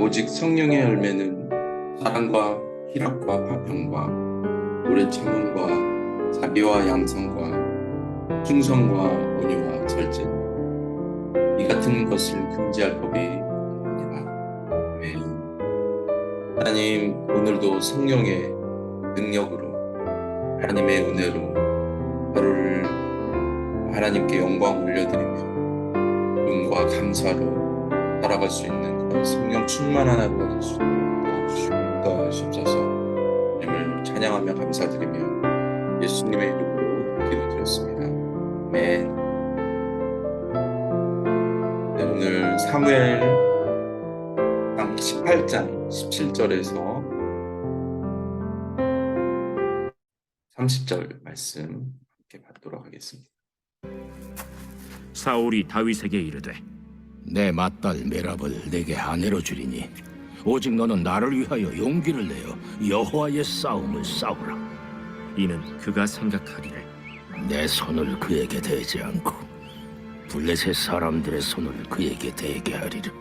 오직 성령의 열매는 사랑과 희락과 화평과 오래 참음과 자비와 양선과 충성과 온유와 절제 이 같은 것을 금지할 법이 없느니라. 아멘. 하나님, 오늘도 성령의 능력으로 하나님의 은혜로 하루를 하나님께 영광 올려드리며 기쁨과 감사로 살아갈 수 있는 그런 성령 충만한 하루가 될 수 있도록 도와주시옵소서. 주님을 찬양하며 감사드리며 예수님의 이름으로 기도드렸습니다. 아멘. 네, 오늘 사무엘상 18장 17절에서 30절 말씀 함께 받도록 하겠습니다. 사울이 다윗에게 이르되 내 맏딸 메랍을 내게 아내로 주리니 오직 너는 나를 위하여 용기를 내어 여호와의 싸움을 싸우라. 이는 그가 생각하기를 내 손을 그에게 대지 않고 블레셋 사람들의 손을 그에게 대게 하리라.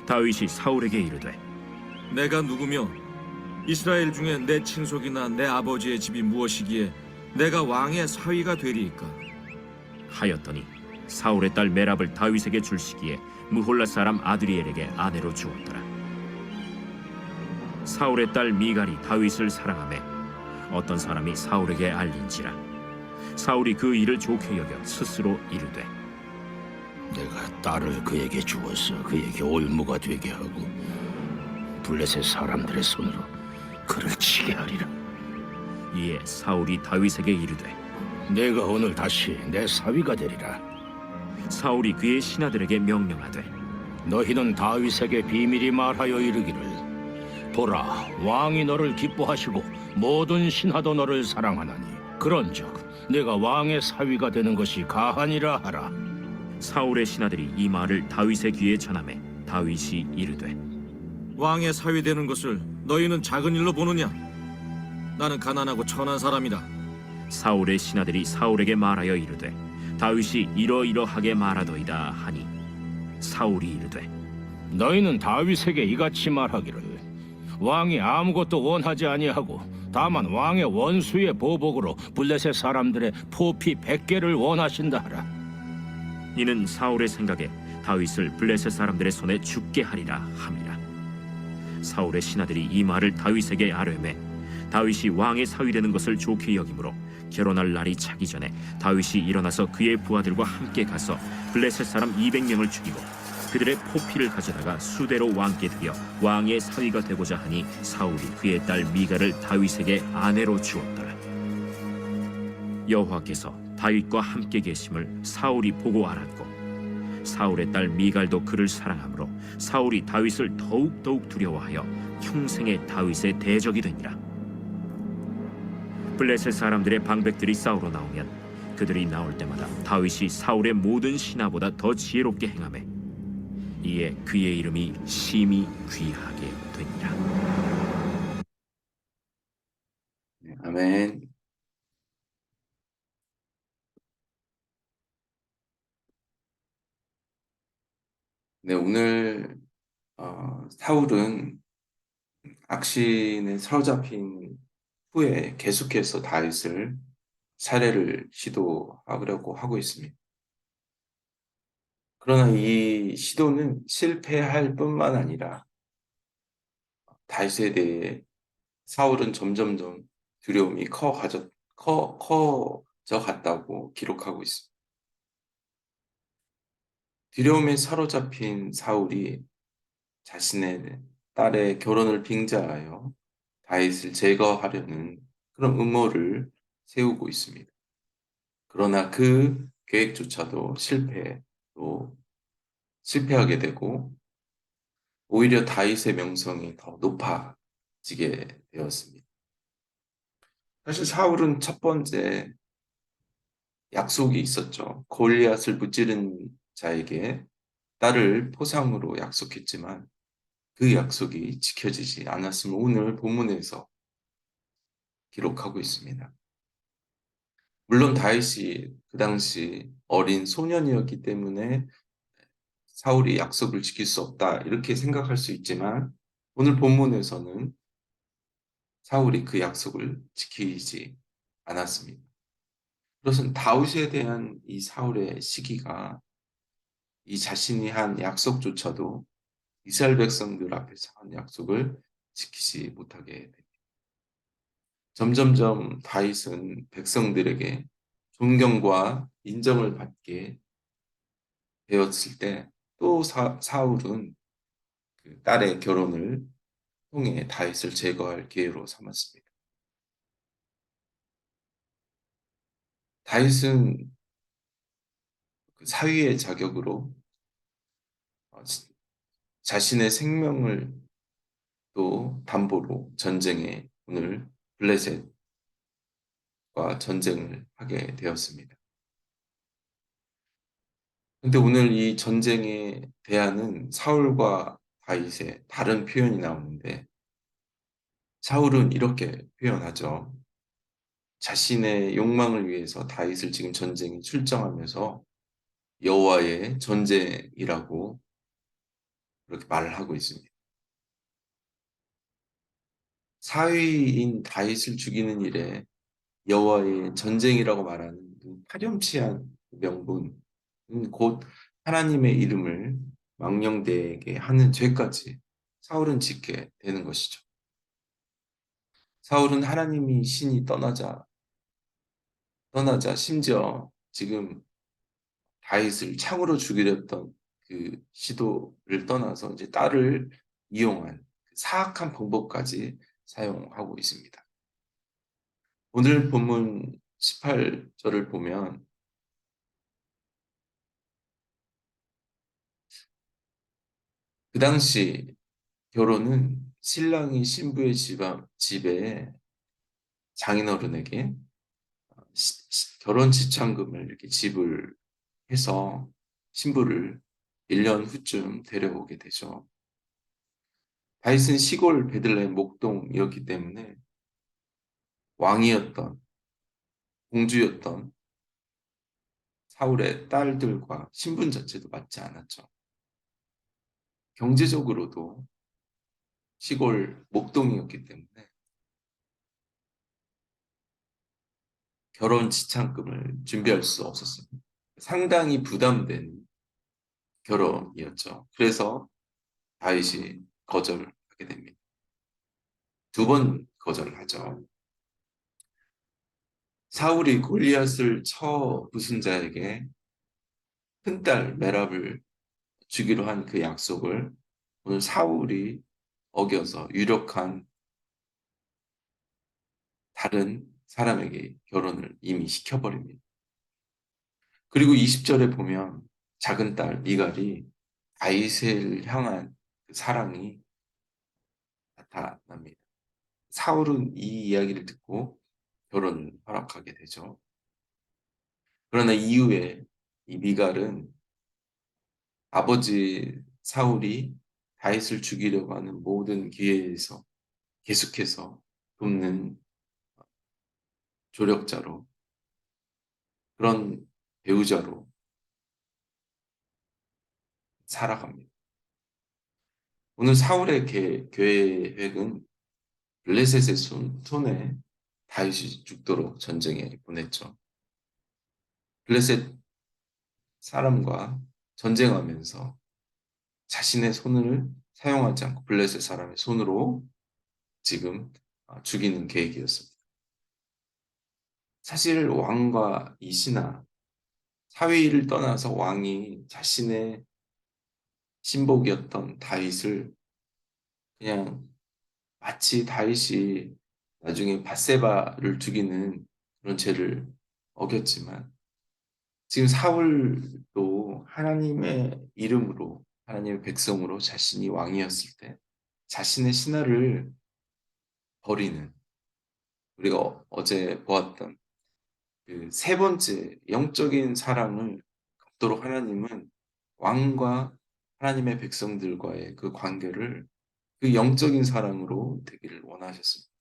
다윗이 사울에게 이르되 내가 누구며 이스라엘 중에 내 친속이나 내 아버지의 집이 무엇이기에 내가 왕의 사위가 되리이까? 하였더니 사울의 딸 메랍을 다윗에게 줄 시기에 무홀라 사람 아드리엘에게 아내로 주었더라. 사울의 딸 미갈이 다윗을 사랑하며 어떤 사람이 사울에게 알린지라. 사울이 그 일을 좋게 여겨 스스로 이르되 내가 딸을 그에게 주어서 그에게 올무가 되게 하고 블레셋 사람들의 손으로 그를 치게 하리라. 이에 사울이 다윗에게 이르되 내가 오늘 다시 내 사위가 되리라. 사울이 그의 신하들에게 명령하되 너희는 다윗에게 비밀히 말하여 이르기를 보라, 왕이 너를 기뻐하시고 모든 신하도 너를 사랑하나니 그런즉 내가 왕의 사위가 되는 것이 가하니라 하라. 사울의 신하들이 이 말을 다윗의 귀에 전하매 다윗이 이르되 왕의 사위 되는 것을 너희는 작은 일로 보느냐? 나는 가난하고 천한 사람이다. 사울의 신하들이 사울에게 말하여 이르되 다윗이 이러이러하게 말하도이다 하니 사울이 이르되 너희는 다윗에게 이같이 말하기를 왕이 아무것도 원하지 아니하고 다만 왕의 원수의 보복으로 블레셋 사람들의 포피 100개를 원하신다 하라. 이는 사울의 생각에 다윗을 블레셋 사람들의 손에 죽게 하리라 함이라. 사울의 신하들이 이 말을 다윗에게 아뢰매 다윗이 왕의 사위 되는 것을 좋게 여기므로 결혼할 날이 차기 전에 다윗이 일어나서 그의 부하들과 함께 가서 블레셋 사람 200명을 죽이고 그들의 포피를 가져다가 수대로 왕께 드려 왕의 사위가 되고자 하니 사울이 그의 딸 미갈을 다윗에게 아내로 주었더라. 여호와께서 다윗과 함께 계심을 사울이 보고 알았고 사울의 딸 미갈도 그를 사랑하므로 사울이 다윗을 더욱 두려워하여 평생에 다윗의 대적이 되니라. 블레셋 사람들의 방백들이 싸우러 나오면 그들이 나올 때마다 다윗이 사울의 모든 신하보다 더 지혜롭게 행하매 이에 그의 이름이 심히 귀하게 되니라. 아멘. 네, 오늘 사울은 악신에 사로잡힌 후에 계속해서 다윗을 살해를 시도하려고 하고 있습니다. 그러나 이 시도는 실패할 뿐만 아니라 다윗에 대해 사울은 점점점 두려움이 커져 갔다고 기록하고 있습니다. 두려움에 사로잡힌 사울이 자신의 딸의 결혼을 빙자하여 다윗을 제거하려는 그런 음모를 세우고 있습니다. 그러나 그 계획조차도 실패하게 되고 오히려 다윗의 명성이 더 높아지게 되었습니다. 사실 사울은 첫 번째 약속이 있었죠. 골리앗을 무찌른 자에게 딸을 포상으로 약속했지만 그 약속이 지켜지지 않았음을 오늘 본문에서 기록하고 있습니다. 물론 다윗이 그 당시 어린 소년이었기 때문에 사울이 약속을 지킬 수 없다 이렇게 생각할 수 있지만 오늘 본문에서는 사울이 그 약속을 지키지 않았습니다. 그것은 다윗에 대한 이 사울의 시기가 이 자신이 한 약속조차도 이스라엘 백성들 앞에서 한 약속을 지키지 못하게 됩니다. 점점점 다윗은 백성들에게 존경과 인정을 받게 되었을 때 또 사울은 그 딸의 결혼을 통해 다윗을 제거할 기회로 삼았습니다. 다윗은 그 사위의 자격으로 어, 자신의 생명을 또 담보로 전쟁에 오늘 블레셋과 전쟁을 하게 되었습니다. 근데 오늘 이 전쟁에 대하는 사울과 다윗의 다른 표현이 나오는데 사울은 이렇게 표현하죠. 자신의 욕망을 위해서 다윗을 지금 전쟁에 출정하면서 여호와의 전쟁이라고 그렇게 말을 하고 있습니다. 사위인 다윗을 죽이는 일에 여호와의 전쟁이라고 말하는 파렴치한 명분, 곧 하나님의 이름을 망령되게 하는 죄까지 사울은 짓게 되는 것이죠. 사울은 하나님이 신이 떠나자 심지어 지금 다윗을 창으로 죽이려 했던 그 시도를 떠나서 이제 딸을 이용한 사악한 방법까지 사용하고 있습니다. 오늘 본문 18절을 보면 그 당시 결혼은 신랑이 신부의 집에 장인어른에게 결혼 지참금을 이렇게 지불해서 신부를 1년 후쯤 데려오게 되죠. 다윗은 시골 베들레헴 목동이었기 때문에 왕이었던 공주였던 사울의 딸들과 신분 자체도 맞지 않았죠. 경제적으로도 시골 목동이었기 때문에 결혼 지참금을 준비할 수 없었습니다. 상당히 부담된 결혼이었죠. 그래서 다윗이 거절하게 됩니다. 두 번 거절을 하죠. 사울이 골리앗을 쳐 부순 자에게 큰딸 메랍을 주기로 한 그 약속을 오늘 사울이 어겨서 유력한 다른 사람에게 결혼을 이미 시켜버립니다. 그리고 20절에 보면 작은 딸 미갈이 다윗을 향한 그 사랑이 나타납니다. 사울은 이 이야기를 듣고 결혼을 허락하게 되죠. 그러나 이후에 이 미갈은 아버지 사울이 다윗을 죽이려고 하는 모든 기회에서 계속해서 돕는 조력자로 그런 배우자로 살아갑니다. 오늘 사울의 계획은 블레셋의 손에 다윗이 죽도록 전쟁에 보냈죠. 블레셋 사람과 전쟁하면서 자신의 손을 사용하지 않고 블레셋 사람의 손으로 지금 죽이는 계획이었습니다. 사실 왕과 이 신하 사위를 떠나서 왕이 자신의 신복이었던 다윗을 그냥 마치 다윗이 나중에 밧세바를 죽이는 그런 죄를 어겼지만 지금 사울도 하나님의 이름으로 하나님의 백성으로 자신이 왕이었을 때 자신의 신하를 버리는 우리가 어제 보았던 그 세 번째 영적인 사랑을 갖도록 하나님은 왕과 하나님의 백성들과의 그 관계를 그 영적인 사랑으로 되기를 원하셨습니다.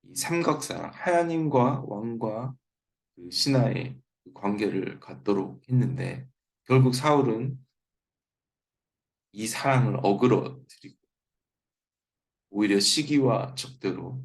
이 삼각사랑, 하나님과 왕과 그 신하의 그 관계를 갖도록 했는데 결국 사울은 이 사랑을 어그러뜨리고 오히려 시기와 적대로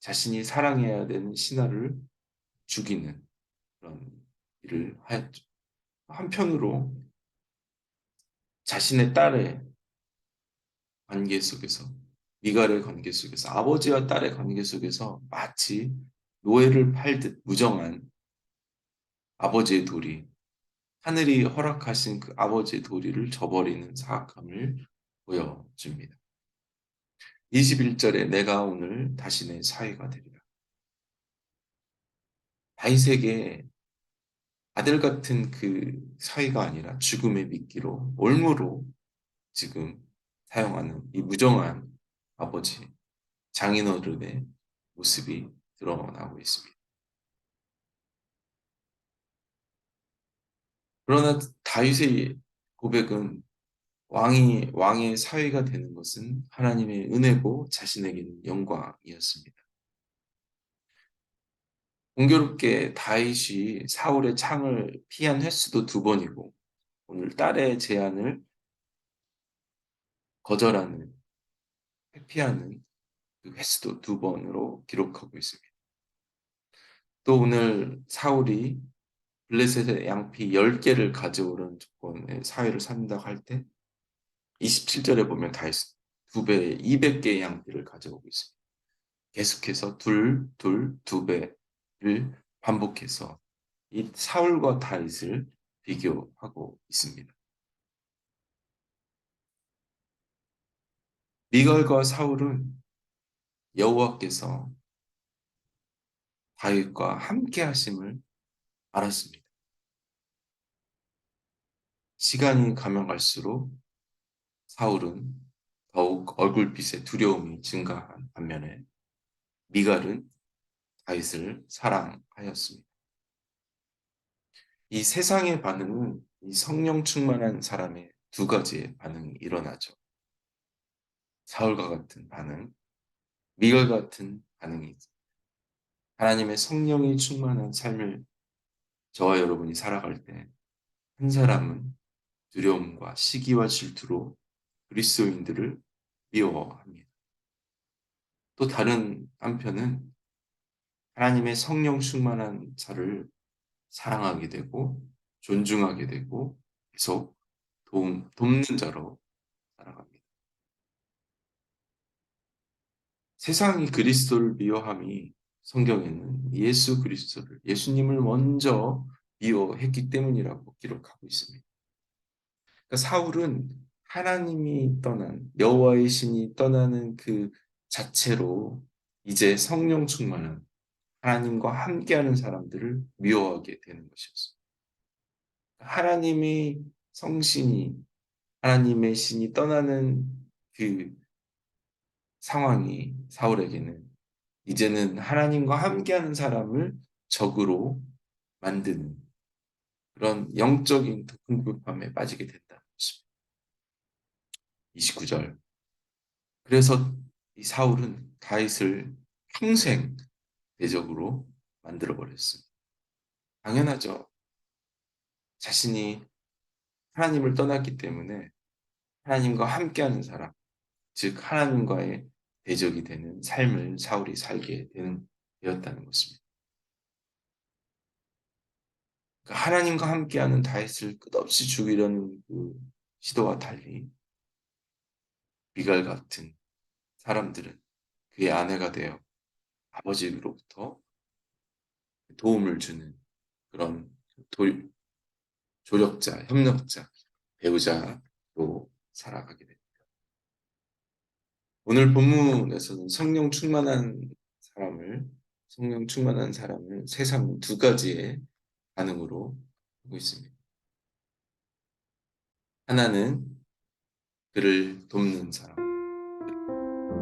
자신이 사랑해야 되는 신하를 죽이는 그런 일을 하였죠. 한편으로 자신의 딸의 관계 속에서, 미갈의 관계 속에서, 아버지와 딸의 관계 속에서 마치 노예를 팔듯 무정한 아버지의 도리, 하늘이 허락하신 그 아버지의 도리를 저버리는 사악함을 보여줍니다. 21절에 내가 오늘 다시 내 사위가 되리라. 다윗에게 아들 같은 그 사위가 아니라 죽음의 미끼로 올무로 지금 사용하는 이 무정한 아버지, 장인어른의 모습이 드러나고 있습니다. 그러나 다윗의 고백은 왕의 사위가 되는 것은 하나님의 은혜고 자신에게는 영광이었습니다. 공교롭게 다윗이 사울의 창을 피한 횟수도 2번이고 오늘 딸의 제안을 거절하는, 회피하는 그 횟수도 2번으로 기록하고 있습니다. 또 오늘 사울이 블레셋의 양피 10개를 가져오는 조건의 사위를 삼는다고 할 때 27절에 보면 다윗은 2배, 200개의 양피를 가져오고 있습니다. 계속해서 둘, 2배를 반복해서 이 사울과 다윗을 비교하고 있습니다. 미갈과 사울은 여호와께서 다윗과 함께 하심을 알았습니다. 시간이 가면 갈수록 사울은 더욱 얼굴빛의 두려움이 증가한 반면에 미갈은 다윗을 사랑하였습니다. 이 세상의 반응은 이 성령 충만한 사람의 2가지의 반응이 일어나죠. 사울과 같은 반응, 미갈 같은 반응이 있습니다. 하나님의 성령이 충만한 삶을 저와 여러분이 살아갈 때 한 사람은 두려움과 시기와 질투로 그리스도인들을 미워합니다. 또 다른 한편은 하나님의 성령 충만한 자를 사랑하게 되고 존중하게 되고 계속 돕는 자로 살아갑니다. 세상이 그리스도를 미워함이 성경에는 예수님을 먼저 미워했기 때문이라고 기록하고 있습니다. 그러니까 사울은 하나님이 떠난, 여호와의 신이 떠나는 그 자체로 이제 성령 충만한 하나님과 함께하는 사람들을 미워하게 되는 것이었어요. 하나님의 성신이, 하나님의 신이 떠나는 그 상황이 사울에게는 이제는 하나님과 함께하는 사람을 적으로 만드는 그런 영적인 궁극함에 빠지게 된다는 것입니다. 29절. 그래서 이 사울은 다윗을 평생 대적으로 만들어 버렸습니다. 당연하죠. 자신이 하나님을 떠났기 때문에 하나님과 함께하는 사람, 즉 하나님과의 대적이 되는 삶을 사울이 살게 되었다는 것입니다. 그러니까 하나님과 함께하는 다윗을 끝없이 죽이려는 그 시도와 달리 미갈 같은 사람들은 그의 아내가 되어 아버지로부터 도움을 주는 그런 조력자, 협력자, 배우자로 살아가게 됩니다. 오늘 본문에서는 성령 충만한 사람을 세상은 2가지의 반응으로 보고 있습니다. 하나는 그를 돕는 사람,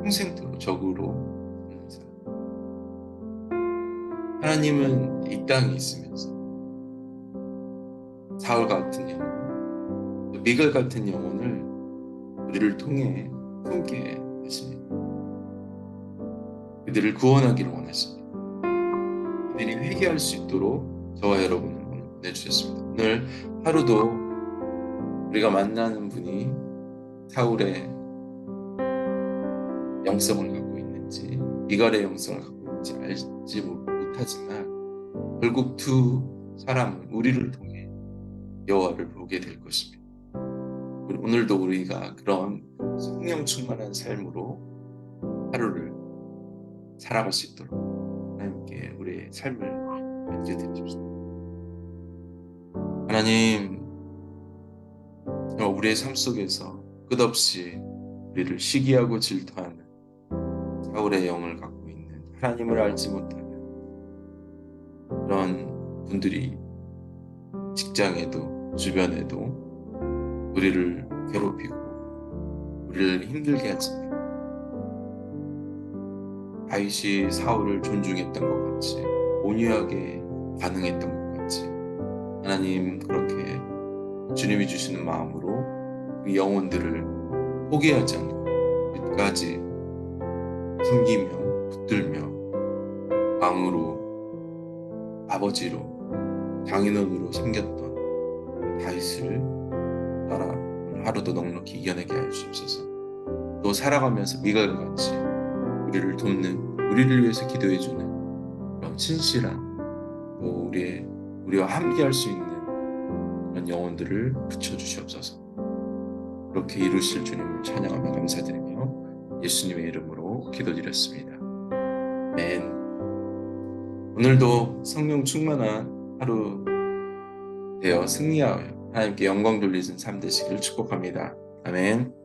평생토록 적으로 돕는 사람. 하나님은 이 땅에 있으면서 사울 같은 영혼, 미갈 같은 영혼을 우리를 통해 품게 하십니다. 그들을 구원하기를 원하십니다. 그들이 회개할 수 있도록 저와 여러분을 오늘 보내주셨습니다. 오늘 하루도 우리가 만나는 분이 사울의 영성을 갖고 있는지, 미갈의 영성을 갖고 있는지 알지 못하지만 결국 두 사람은 우리를 통해 여호와를 보게 될 것입니다. 오늘도 우리가 그런 성령 충만한 삶으로 하루를 살아갈 수 있도록 하나님께 우리의 삶을 맡겨드립시다. 하나님, 우리의 삶 속에서 끝없이 우리를 시기하고 질투하는 사울의 영을 갖고 있는, 하나님을 알지 못하는 그런 분들이 직장에도 주변에도 우리를 괴롭히고 우리를 힘들게 하지만, 다윗이 사울을 존중했던 것 같이, 온유하게 반응했던 것 같이, 하나님 그렇게 주님이 주시는 마음으로 그 영혼들을 포기하지 않고 끝까지 숨기며 붙들며 왕으로, 아버지로, 장인어른으로 섬겼던 다윗을 따라 오늘 하루도 넉넉히 이겨내게 하여 주옵소서. 또 살아가면서 미갈과 같이 우리를 돕는, 우리를 위해서 기도해주는 그런 신실한, 또 우리와 함께할 수 있는 그런 영혼들을 붙여주시옵소서. 그렇게 이루실 주님을 찬양하며 감사드리며 예수님의 이름으로 기도드렸습니다. 아멘. 오늘도 성령 충만한 하루 되어 승리하여 하나님께 영광 돌리는 삶 되시기를 축복합니다. 아멘.